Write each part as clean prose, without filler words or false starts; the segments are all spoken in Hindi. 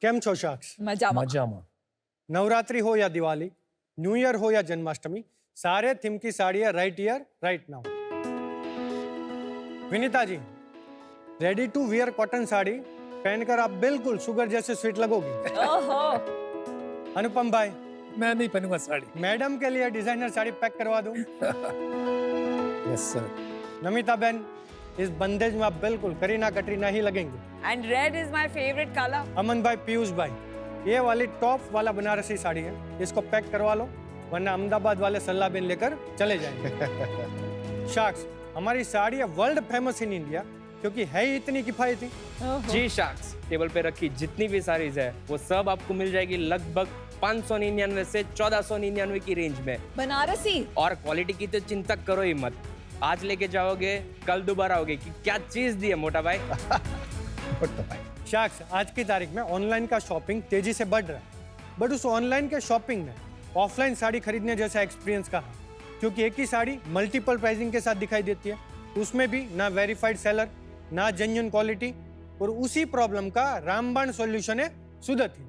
કેમ છો શાક્ષ? મજામાં. नवरात्रि हो या दिवाली, न्यू ईयर हो या जन्माष्टमी, सारे थीम की साड़ियाँ right here right now. Vineeta ji, ready to wear cotton sari पहनकर आप बिल्कुल शुगर जैसे स्वीट लगोगी। ओहो। अनुपम भाई, मैं नहीं पहनूंगा साड़ी. मैडम के लिए डिजाइनर साड़ी पैक करवा दूं। Yes sir. नमिता बहन, इस बंदेज में आप बिल्कुल करीना कटरीना ही लगेंगे। And red is my favorite color. अमन भाई, पीयूष भाई, ये वाली टॉप वाला बनारसी साड़ी है, इसको पैक करवा लो वरना अहमदाबाद वाले सल्ला बिन लेकर चले जाएंगे। शाक्स, हमारी साड़ी है वर्ल्ड फेमस इन इंडिया क्योंकि है ही इतनी किफायती। जी शाक्स, टेबल पे रखी जितनी भी साड़ीज है वो सब आपको मिल जाएगी लगभग 599 से 1499 की रेंज में। बनारसी। और क्वालिटी की तो चिंता करो ही मत, आज लेके जाओगे कल दोबारा आओगे कि क्या चीज दी है मोटा भाई। शाक्स, आज की तारीख में ऑनलाइन का शॉपिंग तेजी से बढ़ रहा है, बट उस ऑनलाइन के शॉपिंग में ऑफलाइन साड़ी खरीदने जैसा एक्सपीरियंस कहाँ, क्योंकि एक ही साड़ी मल्टीपल प्राइसिंग के साथ दिखाई देती है, उसमें भी ना वेरीफाइड सेलर, ना जेन्युइन क्वालिटी, और उसी प्रॉब्लम का रामबाण सॉल्यूशन है सुदति।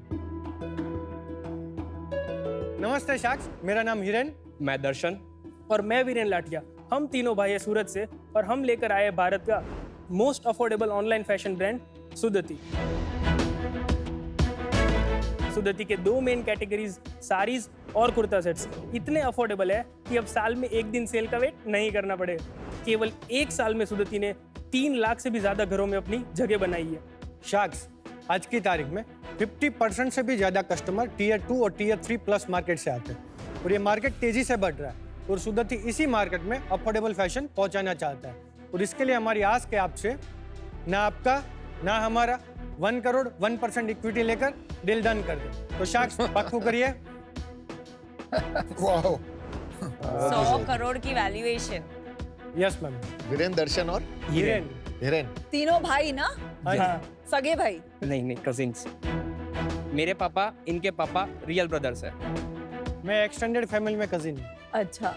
नमस्ते शाक्स, मेरा नाम हिरेन। मैं दर्शन। और मैं वीरेन लाठिया। हम तीनों भाई हैं सूरत से और हम लेकर आए भारत का most affordable online fashion brand Sudathi. Sudathi के दो मेन कैटेगरीज साड़ीज और कुर्ता सेट्स इतने अफोर्डेबल है कि अब साल में एक दिन सेल का वेट नहीं करना पड़े। केवल एक साल में सुदति ने 3 लाख से भी ज्यादा घरों में अपनी जगह बनाई है। शाक्स, आज की तारीख में 50% से भी ज्यादा कस्टमर टीयर 2 और टीयर 3 प्लस मार्केट से आते हैं और ये मार्केट तेजी से बढ़ रहा है और सुदति इसी मार्केट में अफोर्डेबल फैशन पहुंचाना चाहता है और इसके लिए हमारी आस के आपसे ना आपका ना हमारा 1 करोड़ 1% इक्विटी लेकर डील डन कर दे। तो शाक्स, पक्कू करिए। 100 करोड़ की valuation. Yes ma'am. Viren, Darshan और हिरेन। हिरेन। तीनों भाई ना? हाँ। सगे भाई? नहीं, कजिन्स। मेरे पापा इनके पापा रियल ब्रदर्स है। मैं एक्सटेंडेड फैमिली में कजिन हूँ। अच्छा।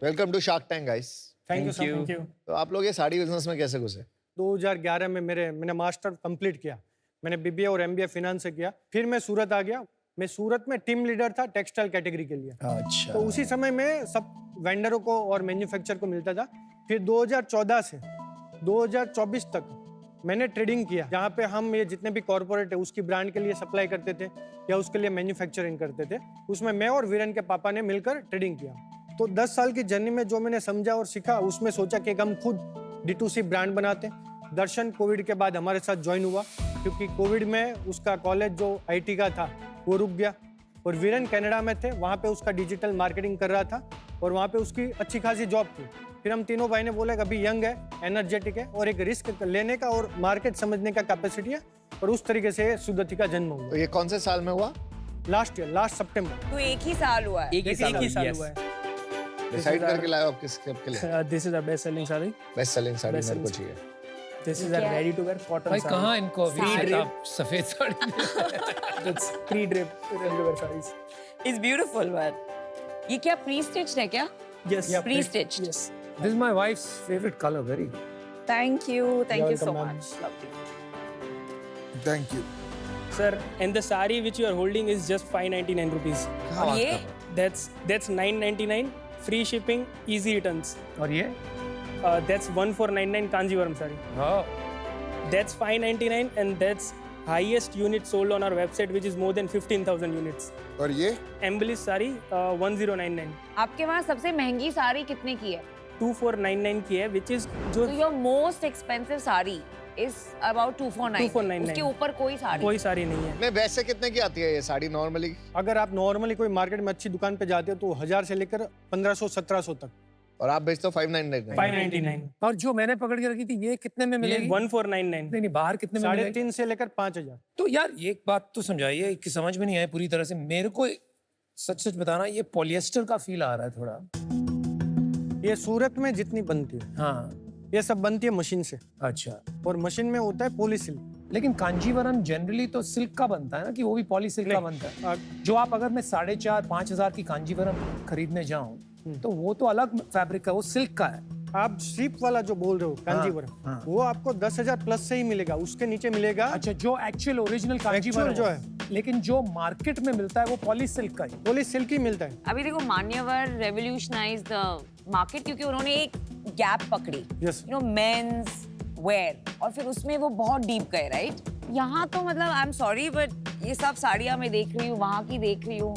Welcome to Shark Tank guys. Thank you Thank sir. you. तो आप लोग ये साड़ी बिजनेस में कैसे घुसे? 2011 में मैंने मास्टर कंप्लीट किया। मैंने बीबीए और एमबीए फाइनेंस से किया। फिर मैं सूरत आ गया। मैं सूरत में टीम लीडर था टेक्सटाइल कैटेगरी के लिए। अच्छा. तो उसी समय में सब वेंडरों को और मैन्युफैक्चर को मिलता था। फिर 2014 से 2024 तक मैंने ट्रेडिंग किया, जहाँ पे हम ये जितने भी कॉर्पोरेट है उसकी ब्रांड के लिए सप्लाई करते थे या उसके लिए मैन्युफैक्चरिंग करते थे। उसमें मैं और वीरेन के पापा ने मिलकर ट्रेडिंग किया। तो 10 साल की जर्नी में जो मैंने समझा और सीखा, उसमें सोचा कि हम खुद D2C ब्रांड बनाते हैं। दर्शन कोविड के बाद हमारे साथ ज्वाइन हुआ क्योंकि कोविड में उसका कॉलेज जो IT का था वो रुक गया और वीरेन कनाडा में थे, वहाँ पे उसका डिजिटल मार्केटिंग कर रहा था और वहाँ पे उसकी अच्छी खासी जॉब थी। फिर हम तीनों भाई ने बोला कि अभी यंग है, एनर्जेटिक है और एक रिस्क लेने का और मार्केट समझने का कैपेसिटी है और उस तरीके से सुदति का जन्म हुआ। तो ये कौन से साल में हुआ? लास्ट सितंबर। तो एक ही साल हुआ है? एक ही साल yes. हुआ है। डिसाइड करके लाए हो आप किस कब के लिए? This is a best selling sari. Best selling sari Best मेरे को selling चाहिए। This is a ready to wear cotton भाई साड़ी। कहाँ इनको साड़ी। आप सफेद sari It's pre-drip ready to wear sarees. It's beautiful one. ये क्या प्री स्टिच्ड है क्या? Yes. Pre-stitched. Yes. This is my wife's favorite color, very. Thank you so welcome, ma'am. Much. Thank you. Sir, and the sari which you are holding is just 599 rupees. और ये? That's 999, free shipping, easy returns. और ये? That's 1499 Kanjivaram sari. Oh. That's 599 and that's highest unit sold on our website which is more than 15,000 units. और ये? Embellished sari 1099. आपके वहाँ सबसे महंगी साड़ी कितने की है? 2499 की है which is जो तो your most expensive sari is about 2499। 2499। उसके ऊपर कोई साड़ी? कोई सारी नहीं है। नहीं, वैसे कितने की आती है ये साड़ी नॉर्मली? अगर आप नॉर्मली कोई मार्केट में अच्छी दुकान पे जाते हो तो 1000 से लेकर 1500-1700 तक। और आप बेचते हो 599? 599। और जो मैंने पकड़ के रखी थी ये कितने में मिलेगी? 1499। नहीं बाहर कितने में मिलेगी? 3.5 से लेकर 5000। तो यार एक बात तो समझाइए कि समझ में नहीं आया पूरी तरह से मेरे को। सच बताना, ये पॉलिएस्टर का फील आ रहा है थोड़ा। ये सूरत में जितनी बनती है, हाँ। ये सब बनती है मशीन से अच्छा। और मशीन में होता है पॉलीसिल्क। लेकिन कांजीवरम जनरली तो सिल्क का बनता है ना, कि वो भी पॉली सिल्क का बनता है? जो आप अगर मैं 4,500-5,000 की कांजीवरम खरीदने जाऊं तो वो तो अलग फैब्रिक है, वो सिल्क का है। आप स्लीप वाला जो बोल रहे हो कांजीवरम, वो आपको 10,000 प्लस से ही मिलेगा, उसके नीचे मिलेगा अच्छा, जो एक्चुअल ओरिजिनल कांजीवरम जो है, लेकिन जो मार्केट में मिलता है वो पॉली सिल्क का ही। पॉली सिल्क ही मिलता है। अभी देखो मान्यवर रेवोल्यूशनाइज द मार्केट क्योंकि उन्होंने एक गैप पकड़ी, Yes. You know men's wear, और फिर उसमें वो बहुत डीप गए, राइट? यहाँ तो मतलब आई एम सॉरी बट ये सब साड़ियाँ मैं देख रही हूँ, वहाँ की देख रही हूँ,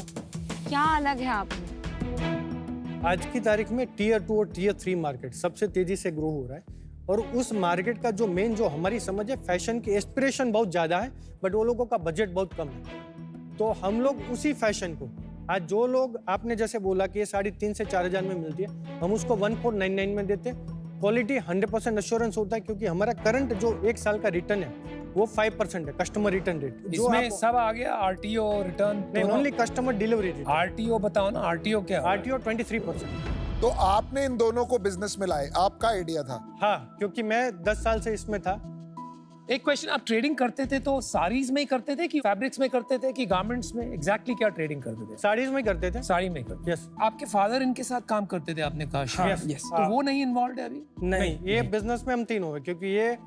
क्या अलग है आप में? आज की तारीख में टीयर 2 और टीयर 3 मार्केट सबसे तेजी से ग्रो हो रहा है, और उस मार्केट का जो मेन जो हमारी समझ है, फैशन की एस्पिरेशन बहुत ज्यादा है, बट वो लोगों का बजट बहुत कम है। तो हम लोग उसी फैशन को, आज जो लोग आपने जैसे बोला कि ये साड़ी 3 से 4 हजार में मिलती है, हम उसको 1499 में देते हैं। क्वालिटी 100% अश्योरेंस होता है, क्योंकि हमारा करंट जो 1 साल का रिटर्न है वो 5% है, कस्टमर रिटर्न रेट। इसमें सब आ गया, आरटीओ रिटर्न नहीं, only customer delivery rate. RTO बताओ ना, आरटीओ क्या है? आरटीओ 23%। तो आपने इन दोनों को बिजनेस में लाए, आपका आइडिया था? हाँ, क्योंकि मैं 10 साल से इसमें था। एक क्वेश्चन, आप ट्रेडिंग करते थे तो साड़ीज में ही करते थे कि फैब्रिक्स में करते थे कि गारमेंट्स में? एग्जैक्टली क्या ट्रेडिंग करते थे? साड़ीज में करते थे। साड़ी में करते। यस। आपके फादर इनके साथ काम करते थे, आपने कहा शायद। Yes. तो वो नहीं इन्वॉल्व है अभी? नहीं, ये बिजनेस में हम तीनों हैं, क्योंकि ये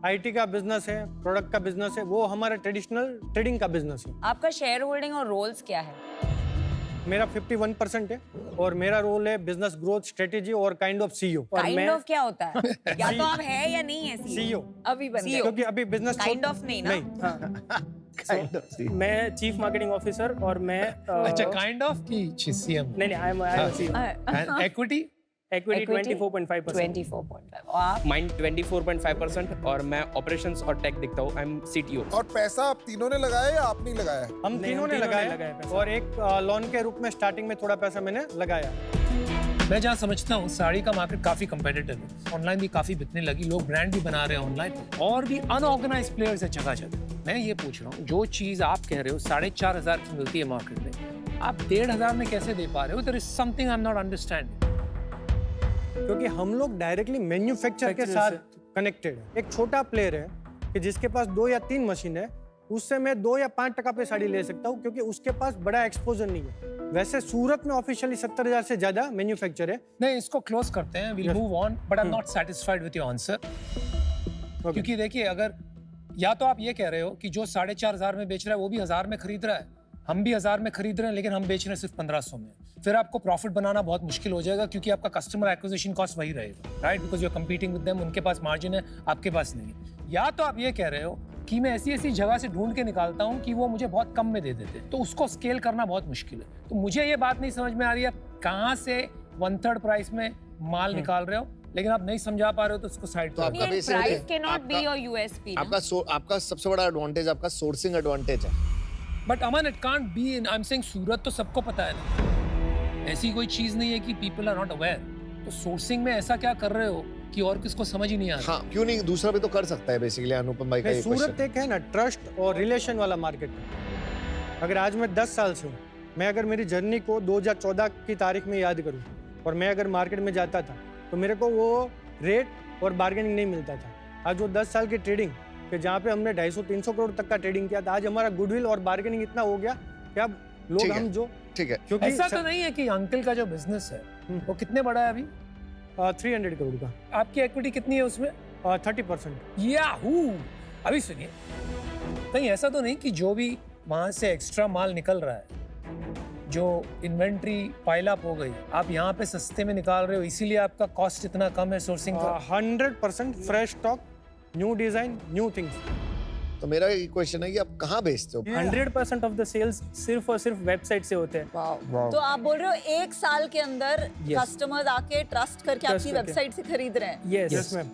आईटी का बिजनेस है, प्रोडक्ट का बिजनेस है, वो हमारा ट्रेडिशनल ट्रेडिंग का बिजनेस है। आपका शेयर होल्डिंग और रोल्स क्या है? मेरा 51% है, और मेरा रोल है बिजनेस ग्रोथ स्ट्रेटेजी और kind of CEO. Kind of क्या होता है? या तो आप है या नहीं है CEO। अभी बन गए क्योंकि अभी बिजनेस काइंड ऑफ नहीं ना? मैं चीफ मार्केटिंग ऑफिसर और मैं अच्छा, काइंड ऑफ की सीएम? नहीं आई एम इक्विटी इक्विटी 24.5%। 24.5 और आप? माइंड 24.5% और मैं ऑपरेशंस और टेक दिखता हूँ। I am CTO। और पैसा आप तीनों ने लगाया या आप नहीं लगाया? हम नहीं, तीनों हम ने तीनों ने लगाया, लगाया पैसा। और एक लोन के रूप में स्टार्टिंग में थोड़ा पैसा मैंने लगाया। मैं जहाँ समझता हूँ साड़ी का मार्केट काफी कंपेटिटिव है, ऑनलाइन भी काफी बिकने लगी, लोग ब्रांड भी बना रहे हैं ऑनलाइन, और भी अनऑर्गेनाइज्ड प्लेयर्स है जगह जगह। मैं ये पूछ रहा हूँ, जो चीज आप कह रहे हो 4,500 की मिलती है मार्केट में, आप 1,500 में कैसे दे पा रहे हो? There is something I am not understanding. क्योंकि हम लोग डायरेक्टली मैन्युफैक्चर के साथ कनेक्टेड है। एक छोटा प्लेयर है कि जिसके पास 2 या 3 मशीन है, उससे मैं 2 या 5% पे साड़ी ले सकता हूँ, क्योंकि उसके पास बड़ा एक्सपोजर नहीं है। वैसे सूरत में ऑफिशियली 70,000 से ज्यादा मैन्युफैक्चर है। नहीं, इसको क्लोज करते हैं, will move on, but I am not satisfied with your answer. क्योंकि देखिए, अगर या तो आप ये कह रहे हो कि जो 4,500 में बेच रहा है वो भी 1,000 में खरीद रहा है, हम भी 1,000 में खरीद रहे हैं, लेकिन हम बेच रहे हैं सिर्फ 1,500 में, फिर आपको प्रॉफिट बनाना बहुत मुश्किल हो जाएगा, क्योंकि आपका कस्टमर एक्विजिशन कॉस्ट वही रहेगा, right? Because you are competing with them, उनके पास मार्जिन है, आपके पास नहीं है। या तो आप ये कह रहे हो कि मैं ऐसी ऐसी जगह से ढूंढ के निकालता हूँ कि वो मुझे बहुत कम में दे देते हैं, तो उसको स्केल करना बहुत मुश्किल है। तो मुझे ये बात नहीं समझ में आ रही है, कहाँ से 1/3 प्राइस में माल निकाल रहे हो, लेकिन आप नहीं समझा पा रहे हो, तो उसको साइड तो पर आपका price basically can be your USP. आपका सबसे बड़ा एडवांटेज आपका सोर्सिंग एडवांटेज है। But Aman, it can't be in, I am saying Surat तो सबको पता है ना, ऐसी कोई चीज नहीं है कि पीपल आर नॉट अवेयर। तो सोर्सिंग में ऐसा क्या कर रहे हो कि और किसको समझ ही नहीं आ रहा? हाँ, क्यों नहीं, दूसरा भी तो कर सकता है बेसिकली। अनुपम भाई का ये सूरत क्वेश्चन। एक है ना ट्रस्ट और रिलेशन वाला मार्केट है। अगर आज मैं 10 साल से हूँ, मैं अगर मेरी जर्नी को 2014 की तारीख में याद करूँ, और मैं अगर मार्केट में जाता था, तो मेरे को वो रेट और बार्गेनिंग नहीं मिलता था। आज वो 10 साल की ट्रेडिंग कि जहाँ पे हमने 250-300 करोड़ तक का ट्रेडिंग किया था, आज हमारा गुडविल और बार्गेनिंग इतना हो गया कि अब लोग ठीक है। हम जो, ठीक है, क्योंकि ऐसा तो नहीं है कि अंकल का जो बिजनेस है वो कितने बड़ा है अभी? 300 करोड़ का आपकी इक्विटी कितनी है उसमें? 30%। याहू! अभी सुनिए, कहीं ऐसा तो नहीं कि जो भी वहां से एक्स्ट्रा माल निकल रहा है, जो इन्वेंट्री पाइल अप हो गई, आप यहाँ पे सस्ते में निकाल रहे हो, इसीलिए आपका कॉस्ट इतना कम है सोर्सिंग का? 100% fresh stock, new design, new things. तो मेरा ये क्वेश्चन है कि आप कहाँ बेचते हो? 100% ऑफ द सेल्स सिर्फ और सिर्फ वेबसाइट से होते हैं। तो आप बोल रहे हो 1 साल के अंदर Yes. कस्टमर्स आके ट्रस्ट करके Trust आपकी करके। वेबसाइट से खरीद रहे हैं? Yes ma'am.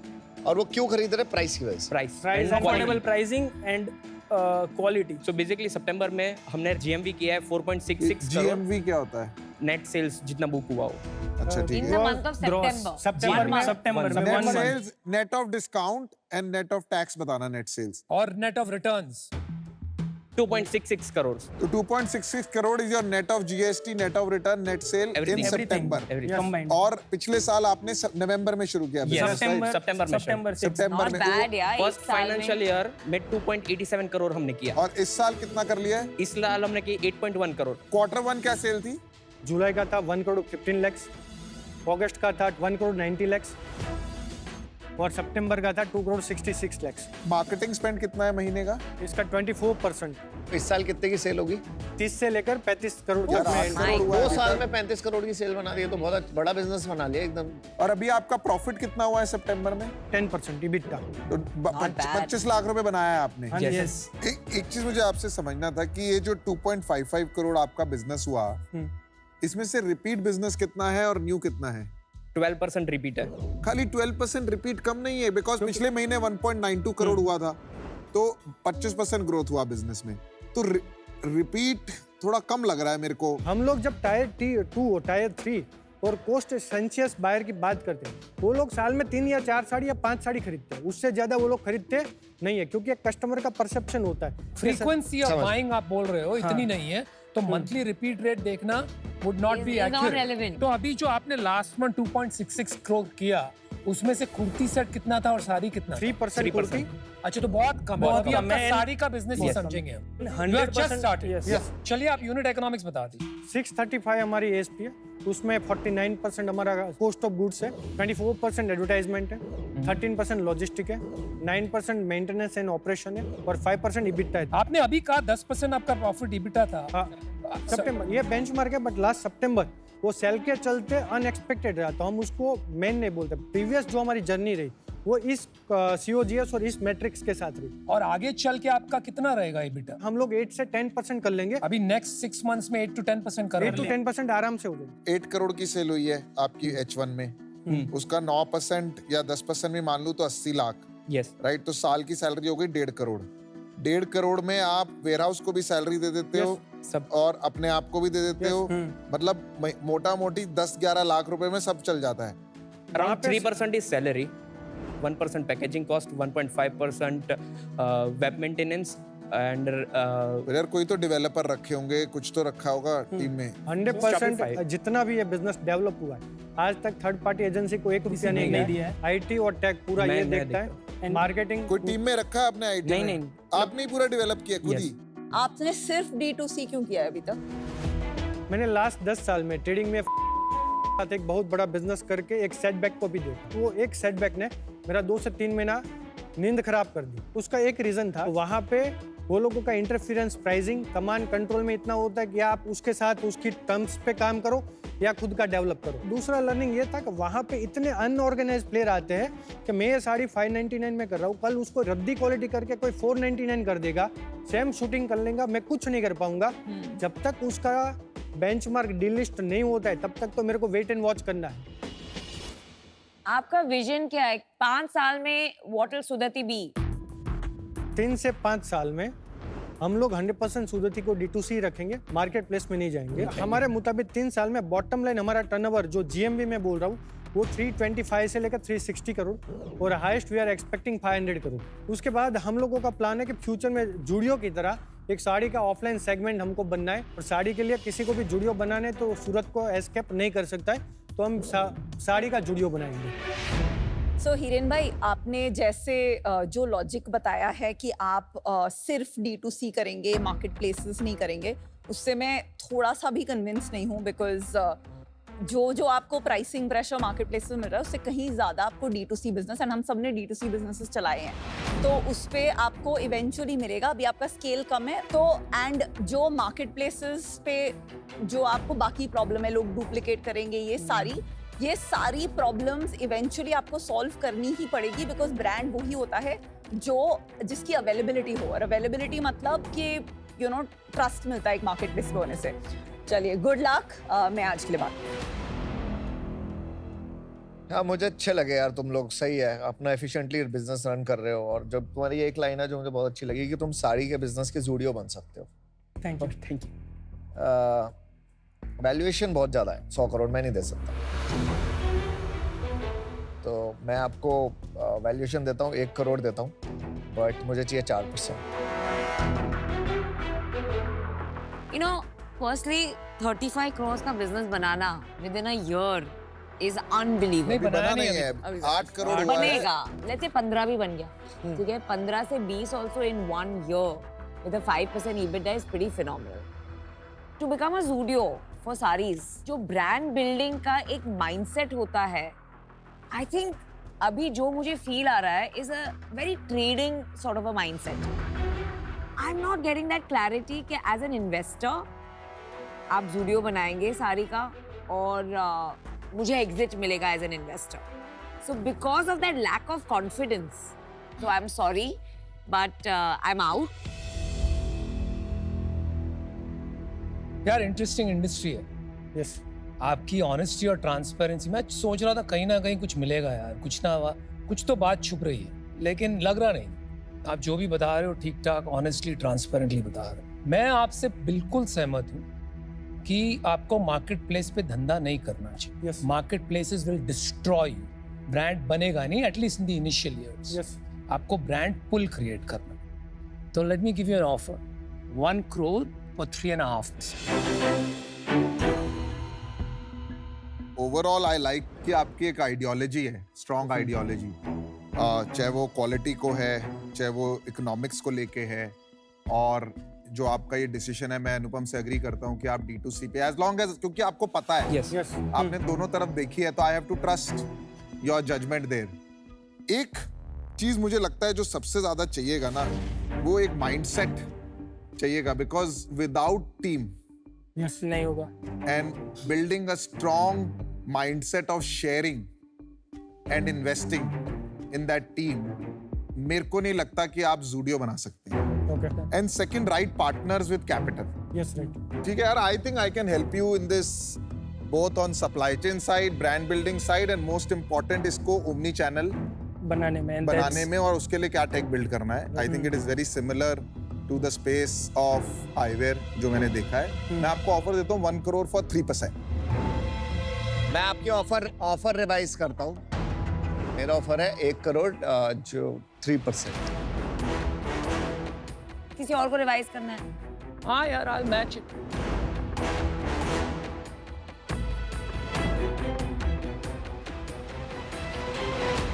और वो क्यों खरीद रहे हैं? प्राइस की वजह से। Price Price and affordable pricing and quality. So basically सितंबर में हमने GMV किया है 4.66 करोड़। GMV क्या होता है? नेट सेल्स जितना बुक हुआ हो। अच्छा, ठीक इन है। द मंथ ऑफ सितंबर। सितंबर में net 1 month. Sales, net of discount and net of tax बताना। नेट सेल्स और नेट ऑफ रिटर्न्स 2.66 करोड़। तो 2.66 crore is your net of GST, net of return, net sale in Everything. सितंबर। Combined। और पिछले साल आपने नवंबर में शुरू किया business, right? सितंबर में सितंबर से सितंबर नॉट में। बैड यार, फर्स्ट फाइनेंशियल ईयर में 2.87 करोड़ हमने किया। और इस साल कितना कर लिया है? इस साल हमने की 8.1 करोड़। क्वार्टर 1 क्या सेल थी? जुलाई का था 1 करोड़ 15 लाख, अगस्त का था 1 करोड़ 90 lakhs और सितंबर का था 2 करोड़ 66 lakhs। मार्केटिंग स्पेंड कितना है महीने का? इसका 24%, इस साल कितने की सेल होगी? 30 से लेकर 35 करोड़ यार, तक में 8 करोड़ हुआ है। 2 साल में 35 करोड़ की सेल बना दी है तो बहुत बड़ा बिजनेस बना लिया एकदम। और अभी आपका प्रॉफिट कितना हुआ है सितंबर में? 10% EBITDA। तो 25 लाख रुपए बनाया है आपने। हाँ जी, yes। एक चीज मुझे आपसे समझना था कि ये जो 2.55 करोड़ आपका बिजनेस हुआ, इसमें से रिपीट बिजनेस कितना है और न्यू कितना है? 12% रिपीट है। खाली 12% रिपीट कम नहीं है, बिकॉज पिछले महीने 1.92 करोड़ हुआ था, तो 25% ग्रोथ हुआ बिजनेस में। तो रिपीट थोड़ा कम लग रहा है मेरे को। हम लोग जब टायर 2 और टायर 3 और कोस्ट सेंशियस बायर की बात करते हैं, वो लोग साल में 3 या 4 साड़ी या 5 साड़ी खरीदते हैं, उससे ज्यादा वो लोग खरीदते नहीं है, क्योंकि एक कस्टमर का परसेप्शन होता है। फ्रीक्वेंसी ऑफ बाइंग आप बोल रहे हो इतनी नहीं है, तो मंथली रिपीट रेट देखना वुड नॉट बी एक्यूरेट। तो अभी जो आपने लास्ट मंथ 2.66 करोड़ किया, उसमें से कुर्ती सेट कितना था और साड़ी कितना? 3% कुर्ती। अच्छा, तो बहुत कम है। बहुत अभी कम आपका है। साड़ी का बिजनेस ही समझेंगे हम। 100% Yes। चलिए आप यूनिट इकोनॉमिक्स बता दीजिए। 635 हमारी ASP है, उसमें 49% हमारा कॉस्ट ऑफ गुड्स है, 24% एडवर्टाइजमेंट है, 13% लॉजिस्टिक है, 9% मेंटेनेंस एंड ऑपरेशन है और 5% EBITDA है। आपने अभी कहा 10% आपका प्रॉफिट इबिटा था। हाँ, सितंबर ये बेंचमार्क है, बट लास्ट सितंबर वो सेल के चलते अनएक्सपेक्टेड रहा, तो हम उसको मेन नहीं बोलते। प्रीवियस जो हमारी जर्नी रही वो इस COGS और इस मैट्रिक्स के साथ रही। और आगे चल के आपका कितना रहेगा इबिटा? हम लोग 8 से 10% कर लेंगे। अभी नेक्स्ट 6 मंथ्स में 8 to 10% कर 8 to 10% आराम से हो जाएगी। 8 करोड़ की सेल हुई है आपकी H1 में, उसका 9% या 10% भी मान लूं तो 80 लाख, यस राइट? तो साल की सैलरी हो गई 1.5 करोड़। 1.5 करोड़ में आप वेयरहाउस को भी सैलरी दे देते हो, सब और अपने आप को भी दे देते हो, मतलब मोटा मोटी 10-11 लाख रुपए में सब चल जाता है। Around 3% is salary, 1% packaging cost, 1.5% web maintenance and यार कोई तो डेवलपर रखे होंगे, कुछ तो रखा होगा टीम में। 100% Shopify। जितना भी ये बिजनेस डेवलप हुआ है, आज तक थर्ड पार्टी एजेंसी को 1 रुपया नहीं दिया है। IT और टेक पूरा ये मैं देखता है, मार्केटिंग कोई टीम में रखा है आपने आईटी? नहीं। आपने ही पूरा डेवलप किया खुद ही? आपने सिर्फ D2C क्यों किया है अभी तक? मैंने लास्ट 10 साल में ट्रेडिंग में साथ एक बहुत बड़ा बिजनेस करके एक सेटबैक को भी देखा। वो एक सेटबैक ने मेरा 2 से 3 महीना नींद खराब कर दी। उसका एक रीजन था, वहाँ पे वो लोगों का इंटरफेरेंस, प्राइसिंग, कमांड कंट्रोल में इतना होता है कि आप उसके साथ उसकी टर्म्स पे काम करो या खुद का डेवलप करो। दूसरा लर्निंग ये था कि वहाँ पे इतने अनऑर्गेनाइज प्लेयर आते हैं कि मैं ये साड़ी 599 में कर रहा हूँ, कल उसको रद्दी क्वालिटी करके कोई 499 कर देगा, सेम शूटिंग कर लेगा, मैं कुछ नहीं कर पाऊंगा। जब तक उसका बेंचमार्क डीलिस्ट नहीं होता है, तब तक तो मेरे को वेट एंड वॉच करना है। आपका विजन क्या है 5 साल में? What will सुदति B? 3 से 5 साल में हम लोग 100% सुदति को D2C रखेंगे, मार्केट प्लेस में नहीं जाएंगे। हमारे मुताबिक 3 साल में बॉटम लाइन हमारा टर्नओवर जो GMV में बोल रहा हूँ वो 325 से लेकर 360 करोड़ और highest we are expecting 500 crore. उसके बाद हम लोगों का प्लान है कि फ्यूचर में जूडियो की तरह एक साड़ी का ऑफलाइन सेगमेंट हमको बनना है, और साड़ी के लिए किसी को भी जूडियो बनाने तो सूरत को एस्केप नहीं कर सकता है, तो हम साड़ी का जूडियो बनाएंगे। सो हिरेन भाई, आपने जैसे जो लॉजिक बताया है कि आप सिर्फ D2C करेंगे, मार्केट प्लेसेस नहीं करेंगे, उससे मैं थोड़ा सा भी कन्विंस नहीं हूँ, बिकॉज जो आपको प्राइसिंग प्रेशर मार्केट प्लेसेस मिल रहा है उससे कहीं ज़्यादा आपको D2C बिजनेस, एंड हम सब ने D2C बिजनेसेस चलाए हैं, तो उस पर आपको इवेंचुअली मिलेगा। अभी आपका स्केल कम है तो, एंड जो मार्केट प्लेसेस पे जो आपको बाकी प्रॉब्लम है, लोग डुप्लीकेट करेंगे, ये सारी प्रॉब्लम्स इवेंचुअली आपको सॉल्व करनी ही पड़ेगी, बिकॉज ब्रांड वही होता है जिसकी अवेलेबिलिटी हो, और अवेलेबिलिटी मतलब कि यू नो ट्रस्ट मिलता है एक मार्केट प्लेस पे होने से। चलिए, गुड लक। मैं आज के लिए बात। हाँ, मुझे अच्छे लगे यार, तुम लोग सही है, अपना एफिशिएंटली बिजनेस रन कर रहे हो। और जब तुम्हारी एक लाइन है जो मुझे बहुत अच्छी लगी कि तुम साड़ी के बिजनेस के जूडियो बन सकते हो। Thank you. वैल्यूएशन बहुत ज़्यादा है, 100 करोड़ मैं नहीं दे सकता, तो मैं आपको वैल्यूएशन देता हूँ 1 करोड़ देता हूँ, बट मुझे चाहिए 4%। You know, firstly, 35 crores का business banana within a year is unbelievable. नहीं, बना नहीं है, अभी 8 करोड़ हुआ है। बनेगा, let's say 15 भी बन गया, ठीक है, 15 से 20 also in 1 year with a 5% EBITDA is pretty phenomenal. To become a Zudio for sarees. जो brand building का एक mindset होता है, I think अभी जो मुझे feel आ रहा है is a very trading sort of a mindset. I'm not getting that clarity कि as an investor आप Zudio बनाएंगे साड़ी का और मुझे exit मिलेगा as an investor. So because of that lack of confidence, so I'm sorry, but I'm out. यार इंटरेस्टिंग इंडस्ट्री है। यस आपकी ऑनेस्टी और ट्रांसपेरेंसी, मैं सोच रहा था कहीं ना कहीं कुछ मिलेगा यार, कुछ ना हुआ, कुछ तो बात छुप रही है, लेकिन लग रहा नहीं। आप जो भी बता रहे हो ठीक ठाक ऑनेस्टली ट्रांसपेरेंटली बता रहे हो। मैं आपसे बिल्कुल सहमत हूँ कि आपको मार्केट प्लेस पे धंधा नहीं करना चाहिए। Yes. Market places will destroy you, brand बनेगा नहीं, at least in the initial years. Yes आपको ब्रांड पुल क्रिएट करना। तो let me give you an offer, 1 crore for 3.5%. Overall I like कि आपकी एक आइडियोलॉजी है, स्ट्रॉन्ग आइडियोलॉजी, चाहे वो क्वालिटी को है, चाहे वो इकोनॉमिक्स को लेके है, और जो आपका ये डिसीजन है, मैं अनुपम से एग्री करता हूँ कि आप D2C पे एज लॉन्ग एज, क्योंकि आपको पता है, यस यस आपने दोनों तरफ देखी है, तो I have to trust your judgement there. एक चीज मुझे लगता है जो सबसे ज्यादा चाहिएगा ना, वो एक माइंडसेट चाहिएगा, बिकॉज विदाउट टीम यस नहीं होगा। and building a strong mindset of sharing and investing in that team, मेरे को नहीं लगता कि आप Zudio बना सकते हैं। Okay And second, right partners with capital. Yes right ठीक है यार, I think I can help you in this both on supply chain side, brand building side, and most important इसको omni channel बनाने में बनाने में, और उसके लिए क्या टेक बिल्ड करना है। I think it is very similar to the space of eyewear जो मैंने देखा है। मैं आपको ऑफर देता हूँ 1 crore for 3%। मैं आपके ऑफर रिवाइज करता हूँ। मेरा ऑफर है 1 करोड़ जो 3%। किसी और को रिवाइज करना है? हाँ यार, I'll match it.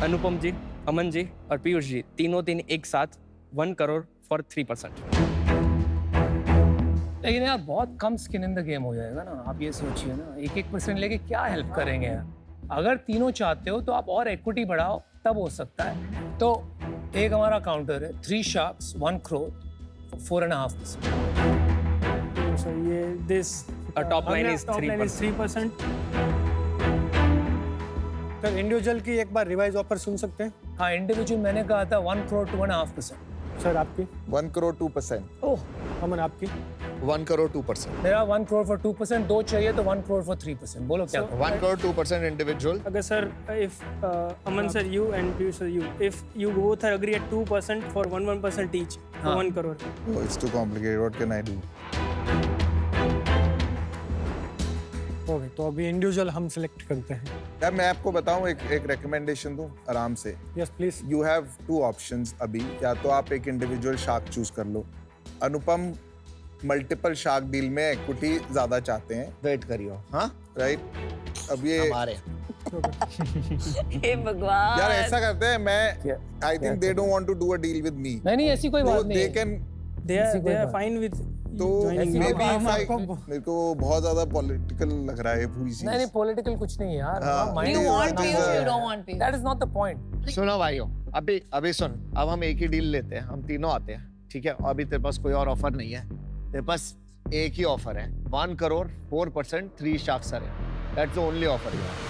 अनुपम जी, अमन जी और पीयूष जी तीनों दिन एक साथ 1 करोड़ फॉर 3%। लेकिन यार बहुत कम स्किन इन द गेम हो जाएगा ना। आप ये सोचिए ना, 1% लेके क्या हेल्प करेंगे यार। अगर तीनों चाहते हो तो आप और इक्विटी बढ़ाओ, तब हो सकता है। तो एक हमारा काउंटर है 3 sharks 1 crore 4.5%। So ये this top line is top line is 3%. Sir individual की एक बार रिवाइज ऑफर सुन सकते हैं? हाँ, इंडिविजुअल मैंने कहा था 1 crore 2.5%। सर आपकी? 1 crore 2%। ओह अमन आपकी? 1 crore 2%। मेरा 1 crore for 2%, 2 चाहिए तो 1 crore for 3%। बोलो क्या? 1 crore 2% individual। अगर sir if Aman sir you and Piyush sir you, if you both are agree at 2% for 1% each for 1 crore. Oh, it's too complicated. What can I do? Okay तो अभी इंडिविजुअल हम सिलेक्ट करते हैं। यार मैं आपको बताऊं, एक रिकमेंडेशन दूं आराम से। Yes please. You have 2 options अभी, या तो आप एक इंडिविजुअल शार्क चूज कर लो। अनुपम मल्टीपल शार्क डील में इक्विटी ज्यादा चाहते हैं, वेट करियो। हाँ राइट? अब ये हमारे हे भगवान। यार ऐसा करते हैं, मैं I think they don't want to do a deal with me, नहीं ऐसी कोई तो बात नहीं दे है। Can, They are fine with to joining me me. बी आपको- मेरे को बहुत ज्यादा पॉलिटिकल लग रहा है पूरी चीज। नहीं पॉलिटिकल कुछ नहीं है यार। हाँ, Mind You is want not Piyush, there. you don't want Piyush. That is not the point. सुनो भाइयों, अभी सुन, अब हम एक ही डील लेते हैं, हम तीनों आते हैं, ठीक है? अभी तेरे पास कोई और ऑफर नहीं है, तेरे पास एक ही ऑफर है, 1 crore 4% 3 sharks are here। That's the only offer you have।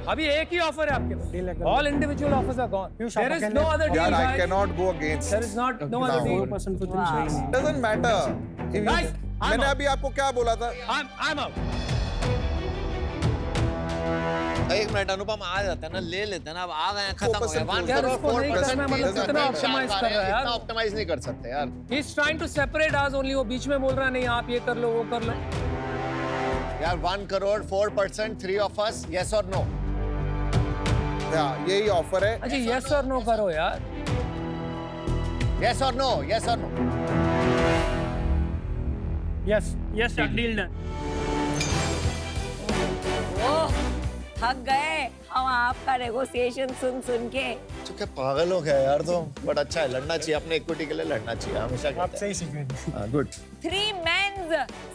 अभी एक ही ऑफर है आपके Deal पास। है। All individual offers are gone. Piyush, There आप is अकेले- no other deal, यार I guys. cannot go against। There is not no other No. deal. 4% for 3 Wow. shares. Doesn't matter। Guys, I'm मैंने out. अभी आपको क्या बोला था? I'm out. एक मिनट, अनुपम आ जाता है ना, ले लेते हैं ना, अब आ गए हैं, खत्म हो गया। 1 यार, crore उसको नहीं 4% करना, मतलब doesn't कितना mean optimize shark कर आ रहा है यार। इतना ऑप्टिमाइज नहीं कर सकते यार। He's trying to separate us only. वो बीच में बोल रहा है नहीं आप ये कर लो वो कर लो। यार 1 crore 4% 3 of us, yes or no? यही ऑफर है। अच्छा yes or no करो यार। Yes or no? Yes or no? Yes Yes, sir, deal done. ओह, थक गए हम आपका नेगोशिएशन सुन के। तो क्या पागल हो गया यार तुम? बट अच्छा है, लड़ना चाहिए, अपने इक्विटी के लिए लड़ना चाहिए हमेशा। आप सही सीख रहे हैं। Good. 3 men's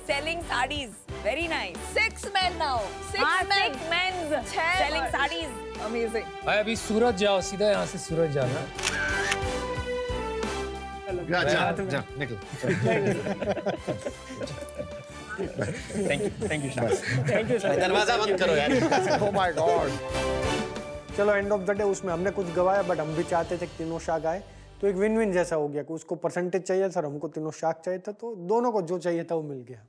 selling sarees. Very nice. 6 men now. 6 हाँ, men. 6 men छह selling मर्द. sarees. Amazing. भाई अभी सूरत जाओ, सीधा यहाँ से सूरत जाना। जा निकल। Thank you Shah. Thank you sir. दरवाजा बंद करो यार। Oh my God. चलो एंड ऑफ द डे उसमें हमने कुछ गवाया, बट हम भी चाहते थे कि तीनों शाख आए, तो एक विन विन जैसा हो गया कि उसको परसेंटेज चाहिए सर, हमको तीनों शाख चाहिए था, तो दोनों को जो चाहिए था वो मिल गया।